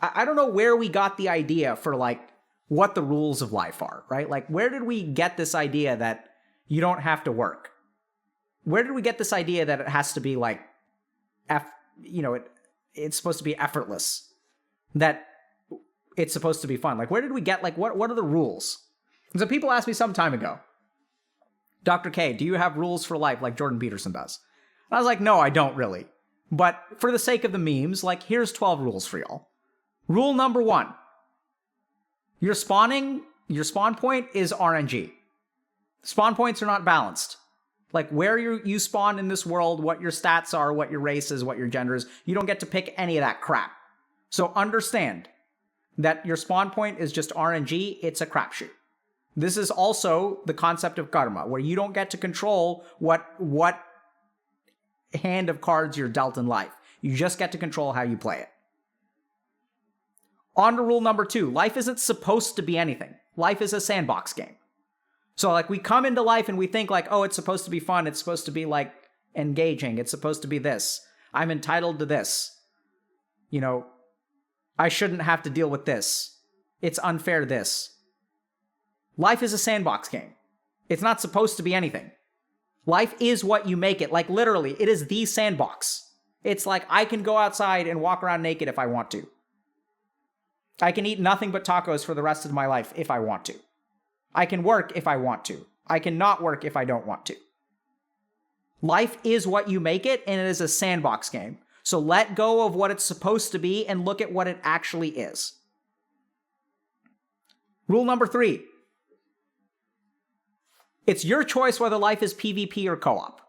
I don't know where we got the idea for like what the rules of life are, right? Like, where did we get this idea that you don't have to work? Where did we get this idea that it has to be like, it's supposed to be effortless, that it's supposed to be fun? Like, where did we get, like, what are the rules? And so people asked me some time ago, Dr. K, do you have rules for life like Jordan Peterson does? And I was like, no, I don't really. But for the sake of the memes, like, here's 12 rules for y'all. Rule number 1. Your spawn point is RNG. Spawn points are not balanced. Like, where you spawn in this world, what your stats are, what your race is, what your gender is, you don't get to pick any of that crap. So understand that your spawn point is just RNG, it's a crapshoot. This is also the concept of karma, where you don't get to control what hand of cards you're dealt in life. You just get to control how you play it. On to rule number 2. Life isn't supposed to be anything. Life is a sandbox game. So like, we come into life and we think like, oh, it's supposed to be fun. It's supposed to be like engaging. It's supposed to be this. I'm entitled to this. You know, I shouldn't have to deal with this. It's unfair this. Life is a sandbox game. It's not supposed to be anything. Life is what you make it. Like, literally, it is the sandbox. It's like, I can go outside and walk around naked if I want to. I can eat nothing but tacos for the rest of my life if I want to. I can work if I want to. I can not work if I don't want to. Life is what you make it, and it is a sandbox game. So let go of what it's supposed to be and look at what it actually is. Rule number 3. It's your choice whether life is PvP or co-op.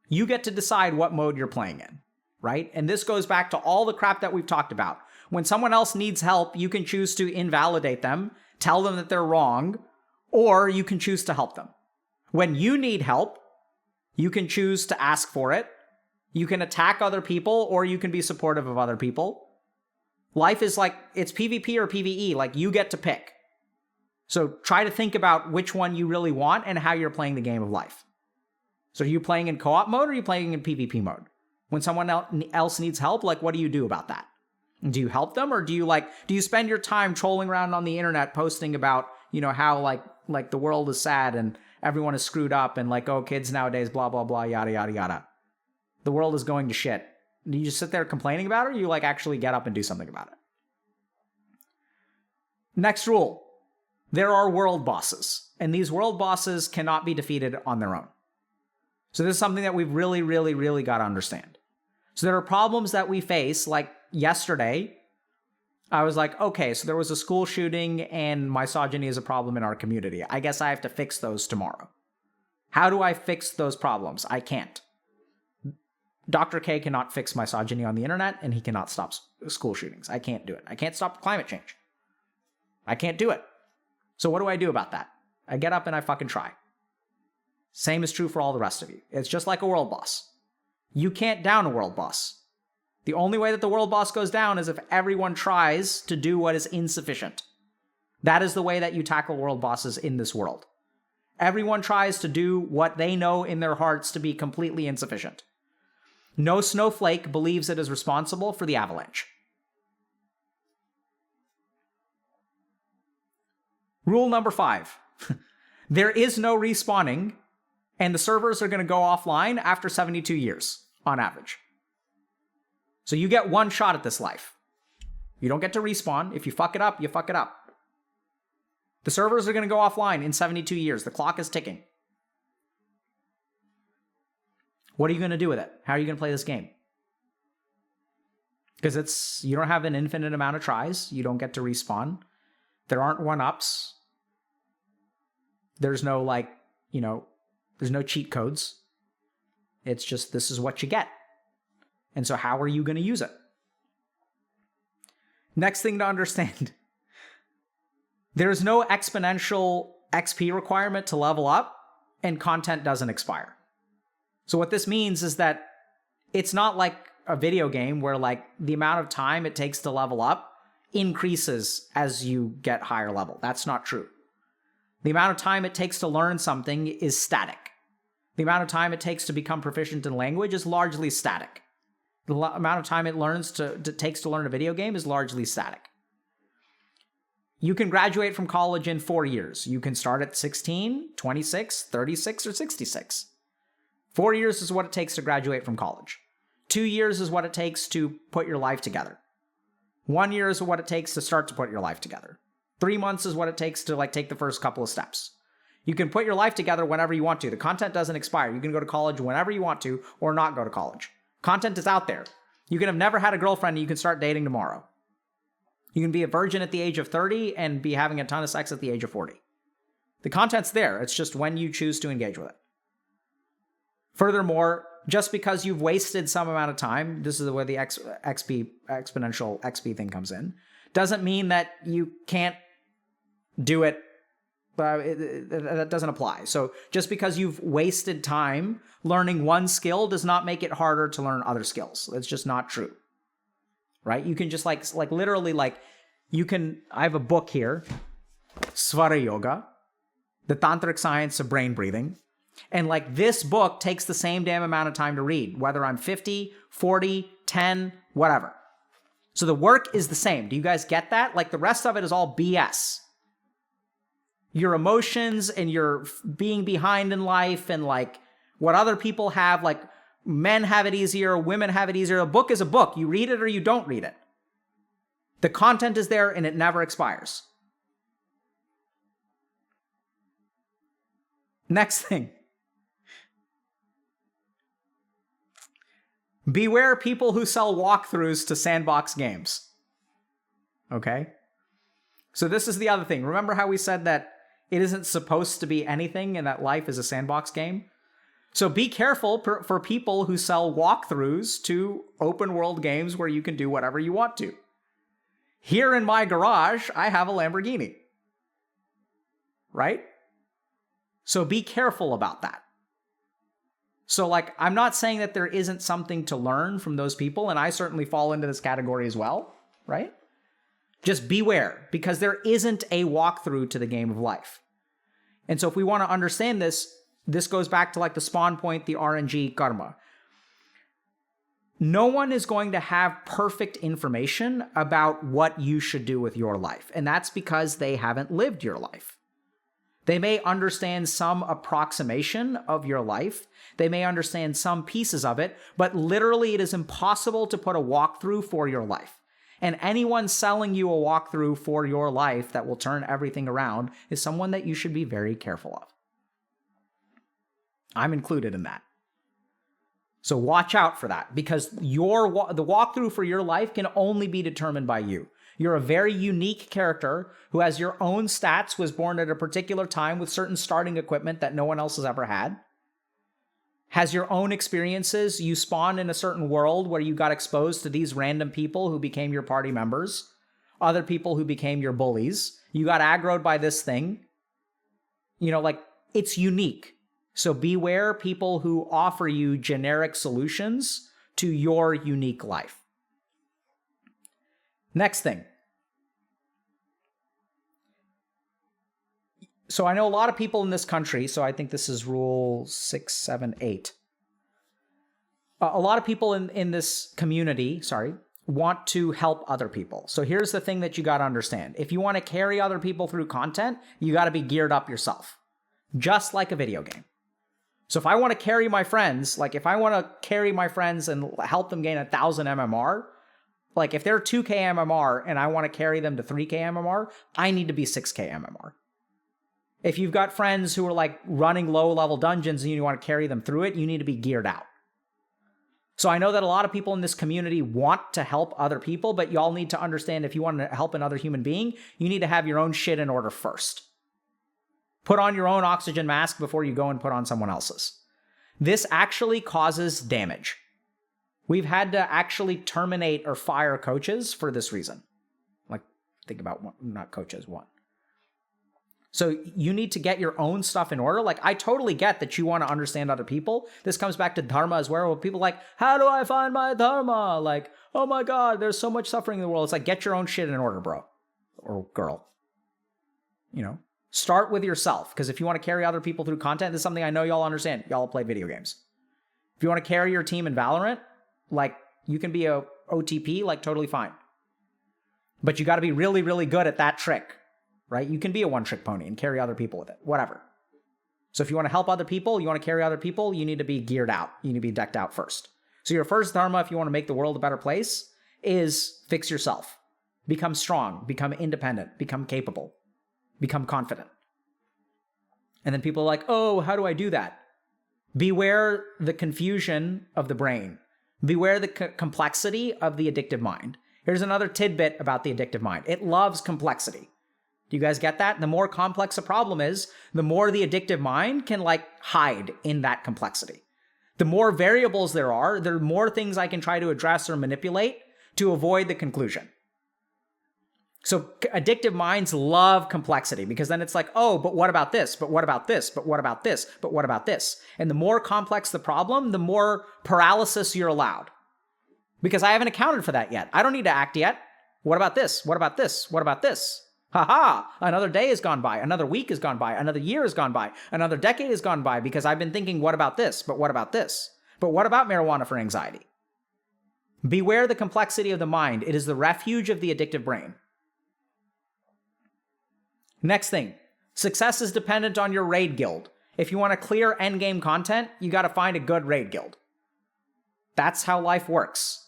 You get to decide what mode you're playing in, right? And this goes back to all the crap that we've talked about. When someone else needs help, you can choose to invalidate them, tell them that they're wrong, or you can choose to help them. When you need help, you can choose to ask for it. You can attack other people, or you can be supportive of other people. Life is like, it's PvP or PvE, like you get to pick. So try to think about which one you really want and how you're playing the game of life. So are you playing in co-op mode or are you playing in PvP mode? When someone else needs help, like, what do you do about that? Do you help them, or do you spend your time trolling around on the internet posting about, you know, how like the world is sad and everyone is screwed up and like, oh, kids nowadays, blah, blah, blah, yada, yada, yada. The world is going to shit. Do you just sit there complaining about it, or you like actually get up and do something about it? Next rule. There are world bosses, and these world bosses cannot be defeated on their own. So this is something that we've really, really, really got to understand. So there are problems that we face, like yesterday, I was like, okay, so there was a school shooting and misogyny is a problem in our community. I guess I have to fix those tomorrow. How do I fix those problems? I can't. Dr. K cannot fix misogyny on the internet, and he cannot stop school shootings. I can't do it. I can't stop climate change. I can't do it. So what do I do about that? I get up and I fucking try. Same is true for all the rest of you. It's just like a world boss. You can't down a world boss. The only way that the world boss goes down is if everyone tries to do what is insufficient. That is the way that you tackle world bosses in this world. Everyone tries to do what they know in their hearts to be completely insufficient. No snowflake believes it is responsible for the avalanche. Rule number 5. There is no respawning, and the servers are going to go offline after 72 years, on average. So you get one shot at this life. You don't get to respawn. If you fuck it up, you fuck it up. The servers are going to go offline in 72 years. The clock is ticking. What are you going to do with it? How are you going to play this game? Because you don't have an infinite amount of tries. You don't get to respawn. There aren't one-ups. There's no, there's no cheat codes. It's just, this is what you get. And so how are you going to use it? Next thing to understand. There's no exponential XP requirement to level up, and content doesn't expire. So what this means is that it's not like a video game where, like, the amount of time it takes to level up increases as you get higher level. That's not true. The amount of time it takes to learn something is static. The amount of time it takes to become proficient in language is largely static. The amount of time it takes to learn a video game is largely static. You can graduate from college in 4 years. You can start at 16, 26, 36, or 66. 4 years is what it takes to graduate from college. 2 years is what it takes to put your life together. 1 year is what it takes to start to put your life together. 3 months is what it takes to take the first couple of steps. You can put your life together whenever you want to. The content doesn't expire. You can go to college whenever you want to or not go to college. Content is out there. You can have never had a girlfriend and you can start dating tomorrow. You can be a virgin at the age of 30 and be having a ton of sex at the age of 40. The content's there. It's just when you choose to engage with it. Furthermore, just because you've wasted some amount of time, this is where the exponential XP thing comes in, doesn't mean that you can't do it. That doesn't apply. So just because you've wasted time learning one skill does not make it harder to learn other skills. That's just not true. Right? You can just literally you can, I have a book here, Svara Yoga, the tantric science of brain breathing. And this book takes the same damn amount of time to read, whether I'm 50, 40, 10, whatever. So the work is the same. Do you guys get that? The rest of it is all BS. Your emotions and your being behind in life and what other people have, men have it easier, women have it easier. A book is a book. You read it or you don't read it. The content is there and it never expires. Next thing. Beware people who sell walkthroughs to sandbox games. Okay? So this is the other thing. Remember how we said that it isn't supposed to be anything and that life is a sandbox game? So be careful for people who sell walkthroughs to open world games where you can do whatever you want to. Here in my garage, I have a Lamborghini. Right? So be careful about that. So I'm not saying that there isn't something to learn from those people, and I certainly fall into this category as well, right? Just beware, because there isn't a walkthrough to the game of life. And so if we want to understand this, this goes back to the spawn point, the RNG karma. No one is going to have perfect information about what you should do with your life. And that's because they haven't lived your life. They may understand some approximation of your life. They may understand some pieces of it, but literally it is impossible to put a walkthrough for your life. And anyone selling you a walkthrough for your life that will turn everything around is someone that you should be very careful of. I'm included in that. So watch out for that, because the walkthrough for your life can only be determined by you. You're a very unique character who has your own stats, was born at a particular time with certain starting equipment that no one else has ever had, has your own experiences. You spawned in a certain world where you got exposed to these random people who became your party members, other people who became your bullies. You got aggroed by this thing. It's unique. So beware people who offer you generic solutions to your unique life. Next thing. So I know a lot of people in this country, so I think this is rule 6, 7, 8. A lot of people in this community, want to help other people. So here's the thing that you got to understand. If you want to carry other people through content, you got to be geared up yourself, just like a video game. So if I want to carry my friends, if I want to carry my friends and help them gain 1,000 MMR, if they're 2K MMR and I want to carry them to 3K MMR, I need to be 6K MMR. If you've got friends who are running low-level dungeons and you want to carry them through it, you need to be geared out. So I know that a lot of people in this community want to help other people, but y'all need to understand, if you want to help another human being, you need to have your own shit in order first. Put on your own oxygen mask before you go and put on someone else's. This actually causes damage. We've had to actually terminate or fire coaches for this reason. Think about one, not coaches, one. So you need to get your own stuff in order. I totally get that you want to understand other people. This comes back to dharma as well. People how do I find my dharma? Oh my God, there's so much suffering in the world. It's get your own shit in order, bro. Or girl. Start with yourself. Because if you want to carry other people through content, this is something I know y'all understand. Y'all play video games. If you want to carry your team in Valorant, You can be a OTP, like totally fine. But you got to be really, really good at that trick, right? You can be a one-trick pony and carry other people with it, whatever. So if you want to help other people, you want to carry other people, you need to be geared out. You need to be decked out first. So your first dharma, if you want to make the world a better place, is fix yourself. Become strong, become independent, become capable, become confident. And then people are like, oh, how do I do that? Beware the confusion of the brain. Beware the complexity of the addictive mind. Here's another tidbit about the addictive mind. It loves complexity. Do you guys get that? The more complex a problem is, the more the addictive mind can like hide in that complexity. The more variables there are, the more things I can try to address or manipulate to avoid the conclusion. So addictive minds love complexity because then it's like, oh, but what about this? But what about this? But what about this? But what about this? And the more complex the problem, the more paralysis you're allowed. Because I haven't accounted for that yet. I don't need to act yet. What about this? What about this? What about this? Haha, another day has gone by, another week has gone by, another year has gone by, another decade has gone by because I've been thinking, what about this? But what about this? But what about marijuana for anxiety? Beware the complexity of the mind. It is the refuge of the addictive brain. Next thing, success is dependent on your raid guild. If you want to clear endgame content, you got to find a good raid guild. That's how life works.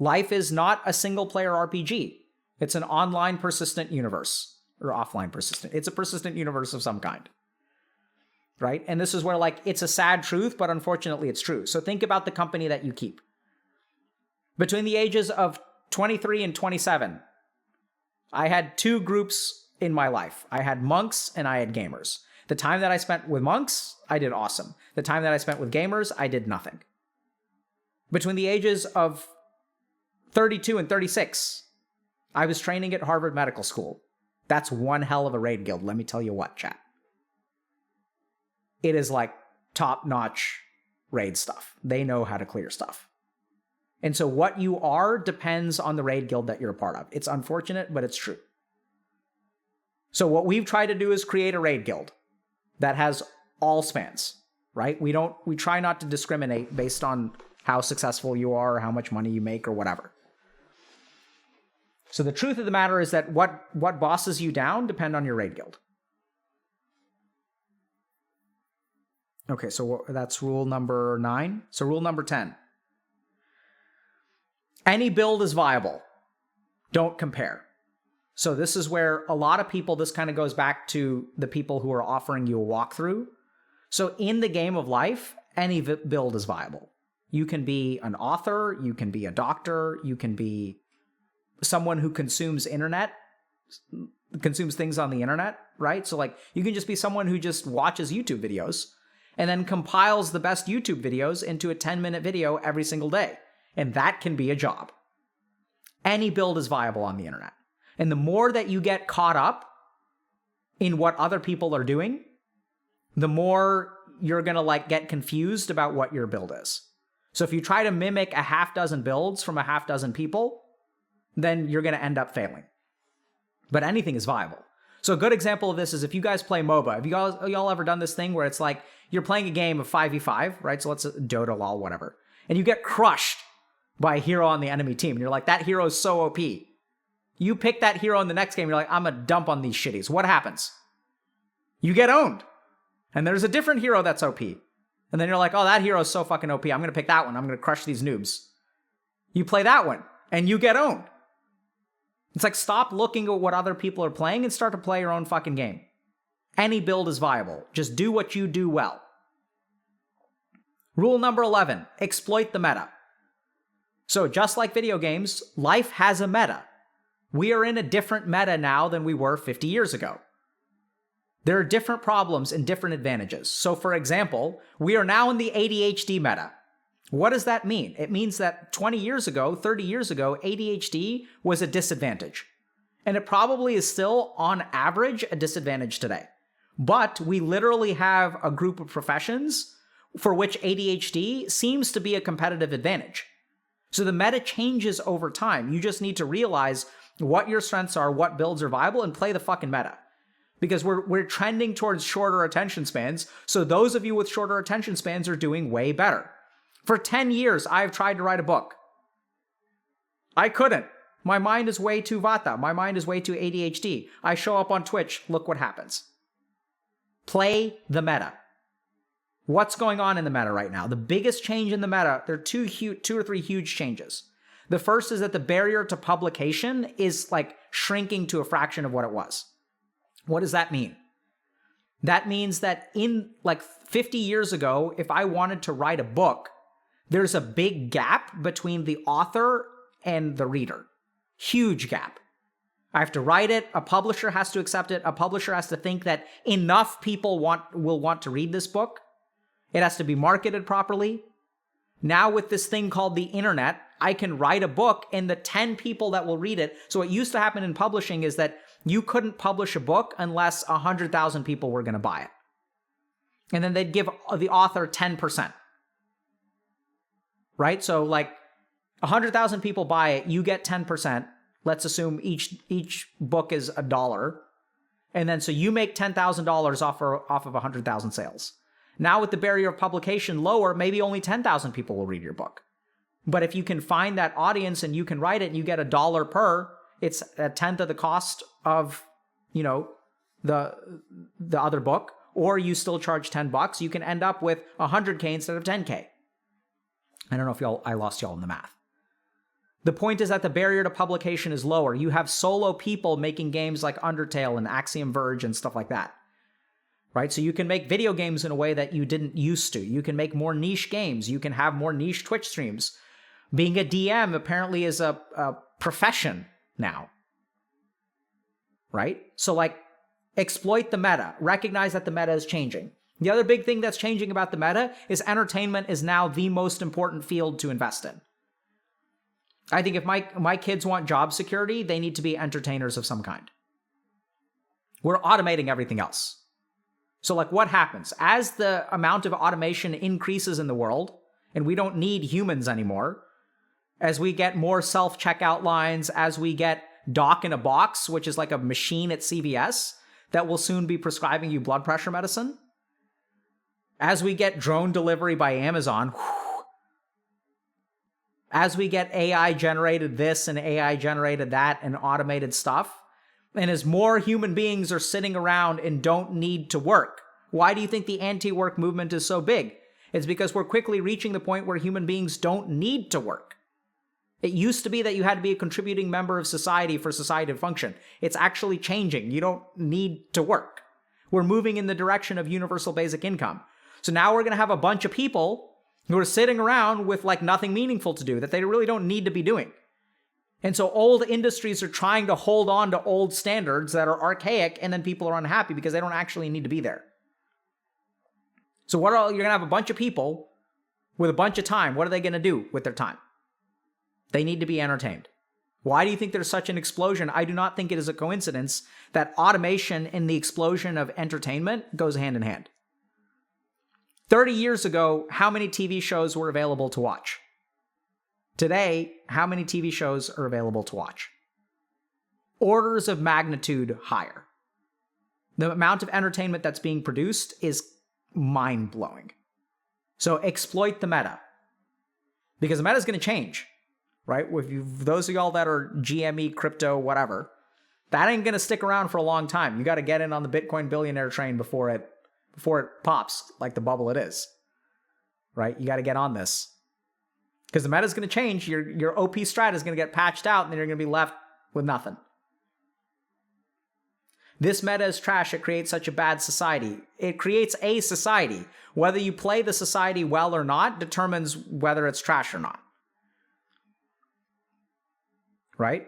Life is not a single player RPG. It's an online persistent universe, or offline persistent. It's a persistent universe of some kind, right? And this is where like, it's a sad truth, but unfortunately it's true. So think about the company that you keep. Between the ages of 23 and 27, I had two groups in my life. I had monks and I had gamers. The time that I spent with monks, I did awesome. The time that I spent with gamers, I did nothing. Between the ages of 32 and 36, I was training at Harvard Medical School. That's one hell of a raid guild, let me tell you what, chat. It is like top-notch raid stuff. They know how to clear stuff. And so what you are depends on the raid guild that you're a part of. It's unfortunate, but it's true. So what we've tried to do is create a raid guild that has all spans, right? We try not to discriminate based on how successful you are or how much money you make or whatever. So the truth of the matter is that what bosses you down depend on your raid guild. Okay, so that's rule number 9. So rule number 10. Any build is viable. Don't compare. So this is where a lot of people, this kind of goes back to the people who are offering you a walkthrough. So in the game of life, any build is viable. You can be an author, you can be a doctor, you can be someone who consumes things on the internet, right? So like you can just be someone who just watches YouTube videos and then compiles the best YouTube videos into a 10-minute video every single day. And that can be a job. Any build is viable on the internet. And the more that you get caught up in what other people are doing, the more you're going to like get confused about what your build is. So if you try to mimic a half dozen builds from a half dozen people, then you're going to end up failing. But anything is viable. So a good example of this is if you guys play MOBA. Have y'all ever done this thing where it's like you're playing a game of 5v5, right? So let's Dota, LOL, whatever. And you get crushed by a hero on the enemy team. And you're like, that hero is so OP. You pick that hero in the next game. You're like, I'm going to dump on these shitties. What happens? You get owned. And there's a different hero that's OP. And then you're like, oh, that hero is so fucking OP. I'm going to pick that one. I'm going to crush these noobs. You play that one and you get owned. It's like, stop looking at what other people are playing and start to play your own fucking game. Any build is viable. Just do what you do well. Rule number 11, exploit the meta. So just like video games, life has a meta. We are in a different meta now than we were 50 years ago. There are different problems and different advantages. So for example, we are now in the ADHD meta. What does that mean? It means that 20 years ago, 30 years ago, ADHD was a disadvantage. And it probably is still, on average, a disadvantage today. But we literally have a group of professions for which ADHD seems to be a competitive advantage. So the meta changes over time. You just need to realize what your strengths are, what builds are viable, and play the fucking meta. Because we're trending towards shorter attention spans, so those of you with shorter attention spans are doing way better. For 10 years, I've tried to write a book. I couldn't. My mind is way too Vata. My mind is way too ADHD. I show up on Twitch. Look what happens. Play the meta. What's going on in the meta right now? The biggest change in the meta, there are two or three huge changes. The first is that the barrier to publication is like shrinking to a fraction of what it was. What does that mean? That means that in like 50 years ago, if I wanted to write a book, there's a big gap between the author and the reader. Huge gap. I have to write it. A publisher has to accept it. A publisher has to think that enough people will want to read this book. It has to be marketed properly. Now with this thing called the internet, I can write a book and the 10 people that will read it. So what used to happen in publishing is that you couldn't publish a book unless 100,000 people were going to buy it. And then they'd give the author 10%. Right? So like 100,000 people buy it, you get 10%. Let's assume each book is $1. And then so you make $10,000 off of 100,000 sales. Now with the barrier of publication lower, maybe only 10,000 people will read your book. But if you can find that audience and you can write it and you get $1 per, it's a tenth of the cost of, the other book, or you still charge $10, you can end up with 100K instead of 10K. I don't know if I lost y'all in the math. The point is that the barrier to publication is lower. You have solo people making games like Undertale and Axiom Verge and stuff like that. Right? So you can make video games in a way that you didn't used to. You can make more niche games. You can have more niche Twitch streams. Being a DM apparently is a profession now. Right? So like, exploit the meta. Recognize that the meta is changing. The other big thing that's changing about the meta is entertainment is now the most important field to invest in. I think if my kids want job security, they need to be entertainers of some kind. We're automating everything else. So like what happens? As the amount of automation increases in the world, and we don't need humans anymore, as we get more self-checkout lines, as we get Doc in a Box, which is like a machine at CVS that will soon be prescribing you blood pressure medicine, as we get drone delivery by Amazon, as we get AI generated this and AI generated that and automated stuff, and as more human beings are sitting around and don't need to work. Why do you think the anti-work movement is so big? It's because we're quickly reaching the point where human beings don't need to work. It used to be that you had to be a contributing member of society for society to function. It's actually changing. You don't need to work. We're moving in the direction of universal basic income. So now we're going to have a bunch of people who are sitting around with like nothing meaningful to do that they really don't need to be doing. And so old industries are trying to hold on to old standards that are archaic, and then people are unhappy because they don't actually need to be there. So you're going to have a bunch of people with a bunch of time. What are they going to do with their time? They need to be entertained. Why do you think there's such an explosion? I do not think it is a coincidence that automation and the explosion of entertainment goes hand in hand. 30 years ago, how many TV shows were available to watch? Today, how many TV shows are available to watch? Orders of magnitude higher. The amount of entertainment that's being produced is mind-blowing. So exploit the meta. Because the meta is going to change, right? Those of y'all that are GME, crypto, whatever, that ain't going to stick around for a long time. You got to get in on the Bitcoin billionaire train before it pops like the bubble it is, right? You got to get on this. Because the meta is going to change. Your OP strat is going to get patched out, and then you're going to be left with nothing. This meta is trash. It creates such a bad society. It creates a society. Whether you play the society well or not determines whether it's trash or not. Right?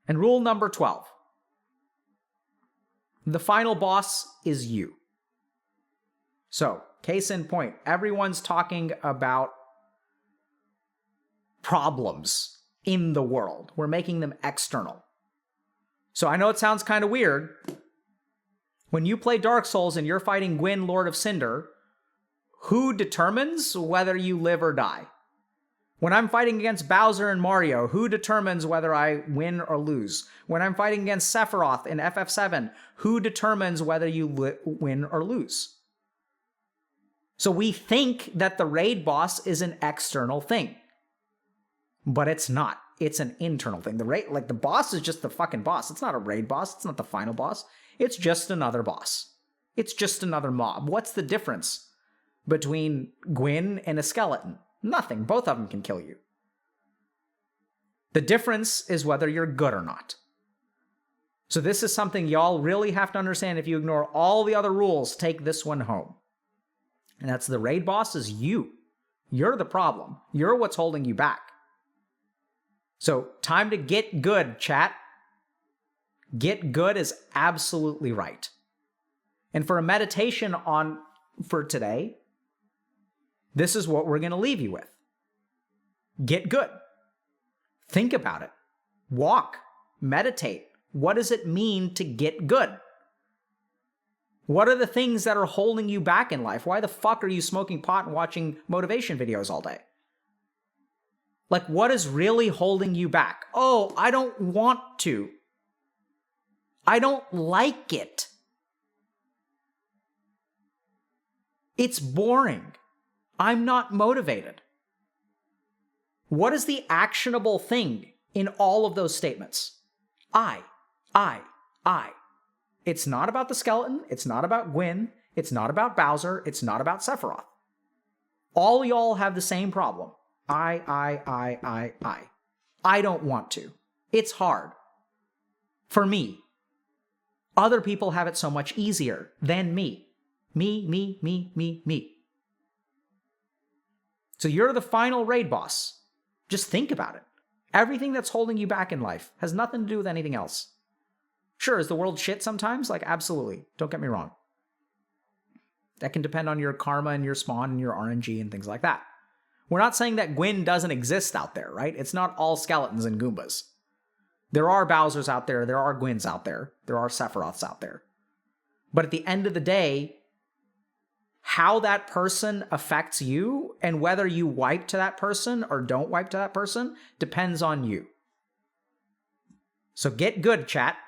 And rule number 12. The final boss is you. So, case in point, everyone's talking about problems in the world. We're making them external. So I know it sounds kind of weird. When you play Dark Souls and you're fighting Gwyn, Lord of Cinder, who determines whether you live or die? When I'm fighting against Bowser and Mario, who determines whether I win or lose? When I'm fighting against Sephiroth in FF7, who determines whether you win or lose? So we think that the raid boss is an external thing, but it's not. It's an internal thing. The boss is just the fucking boss. It's not a raid boss. It's not the final boss. It's just another boss. It's just another mob. What's the difference between Gwyn and a skeleton? Nothing. Both of them can kill you. The difference is whether you're good or not. So this is something y'all really have to understand. If you ignore all the other rules, take this one home. And that's the raid boss is you. You're the problem. You're what's holding you back. So time to get good, chat. Get good is absolutely right. And for a meditation for today, this is what we're going to leave you with. Get good. Think about it. Walk. Meditate. What does it mean to get good? What are the things that are holding you back in life? Why the fuck are you smoking pot and watching motivation videos all day? Like, what is really holding you back? Oh, I don't want to. I don't like it. It's boring. I'm not motivated. What is the actionable thing in all of those statements? I. It's not about the skeleton. It's not about Gwyn. It's not about Bowser. It's not about Sephiroth. All y'all have the same problem. I don't want to. It's hard. For me. Other people have it so much easier than me. Me. So you're the final raid boss. Just think about it. Everything that's holding you back in life has nothing to do with anything else. Sure, is the world shit sometimes? Like, absolutely. Don't get me wrong. That can depend on your karma and your spawn and your RNG and things like that. We're not saying that Gwyn doesn't exist out there, right? It's not all skeletons and Goombas. There are Bowsers out there. There are Gwyns out there. There are Sephiroths out there. But at the end of the day, how that person affects you and whether you wipe to that person or don't wipe to that person depends on you. So get good, chat.